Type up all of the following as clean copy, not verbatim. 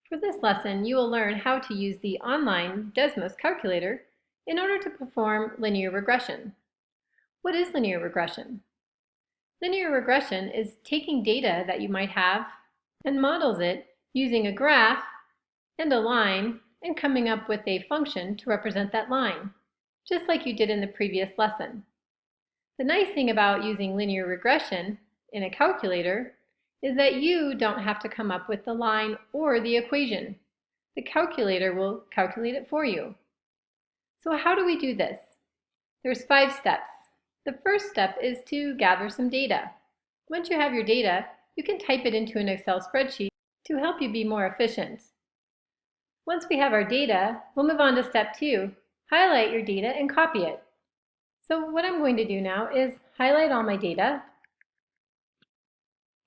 For this lesson, you will learn how to use the online Desmos calculator in order to perform linear regression. What is linear regression? Linear regression is taking data that you might have and models it using a graph and a line and coming up with a function to represent that line, just like you did in the previous lesson. The nice thing about using linear regression in a calculator is that you don't have to come up with the line or the equation. The calculator will calculate it for you. So how do we do this? There's 5 steps. The first step is to gather some data. Once you have your data, you can type it into an Excel spreadsheet to help you be more efficient. Once we have our data, we'll move on to step 2. Highlight your data and copy it. So what I'm going to do now is highlight all my data,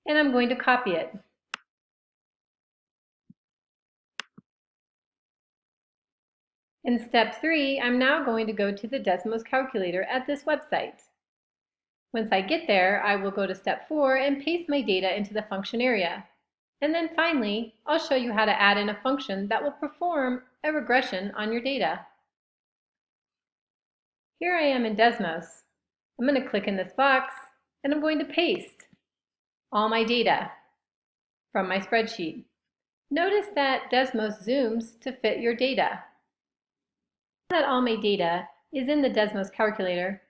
and I'm going to copy it. In step 3, I'm now going to go to the Desmos calculator at this website. Once I get there, I will go to step 4 and paste my data into the function area. And then finally, I'll show you how to add in a function that will perform a regression on your data. Here I am in Desmos. I'm going to click in this box and I'm going to paste all my data from my spreadsheet. Notice that Desmos zooms to fit your data. Now that all my data is in the Desmos calculator,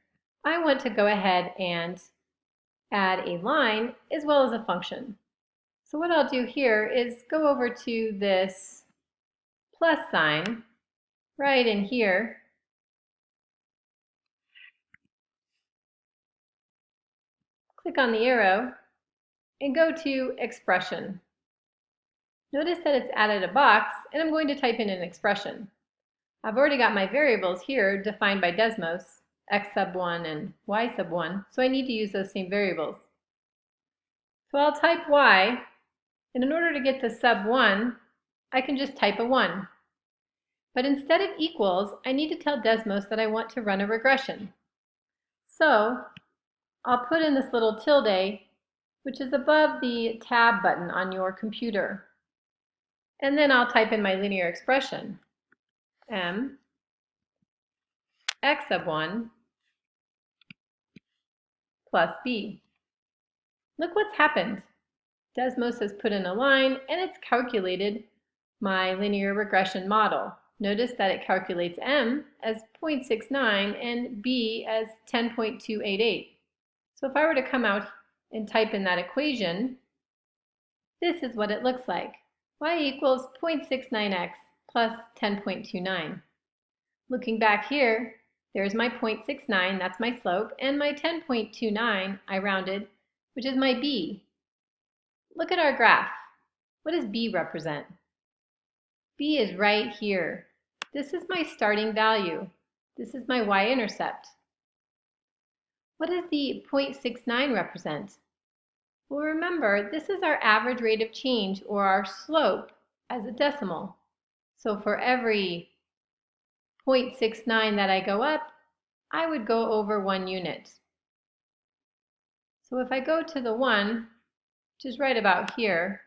I want to go ahead and add a line as well as a function. So what I'll do here is go over to this plus sign right in here. Click on the arrow and go to expression. Notice that it's added a box and I'm going to type in an expression. I've already got my variables here defined by Desmos, x sub 1 and y sub 1, so I need to use those same variables. So I'll type y, and in order to get to sub 1, I can just type a 1. But instead of equals, I need to tell Desmos that I want to run a regression. So I'll put in this little tilde, which is above the tab button on your computer. And then I'll type in my linear expression, m x sub 1 plus b. Look what's happened. Desmos has put in a line and it's calculated my linear regression model. Notice that it calculates m as 0.69 and b as 10.288. So if I were to come out and type in that equation, this is what it looks like. Y equals 0.69x plus 10.29. Looking back here, there's my 0.69, that's my slope, and my 10.29 I rounded, which is my b. Look at our graph. What does b represent? B is right here. This is my starting value. This is my y-intercept. What does the 0.69 represent? Well, remember, this is our average rate of change, or our slope, as a decimal. So for every 0.69 that I go up, I would go over 1 unit. So if I go to the 1, which is right about here,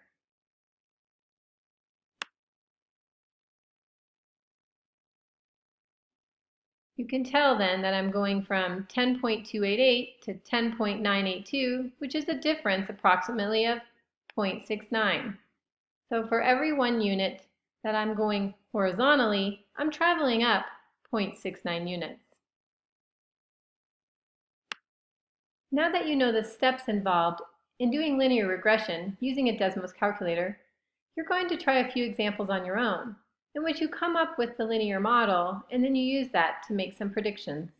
you can tell then that I'm going from 10.288 to 10.982, which is a difference approximately of 0.69. So for every 1 unit that I'm going horizontally, I'm traveling up 0.69 units. Now that you know the steps involved in doing linear regression using a Desmos calculator, you're going to try a few examples on your own, in which you come up with the linear model and then you use that to make some predictions.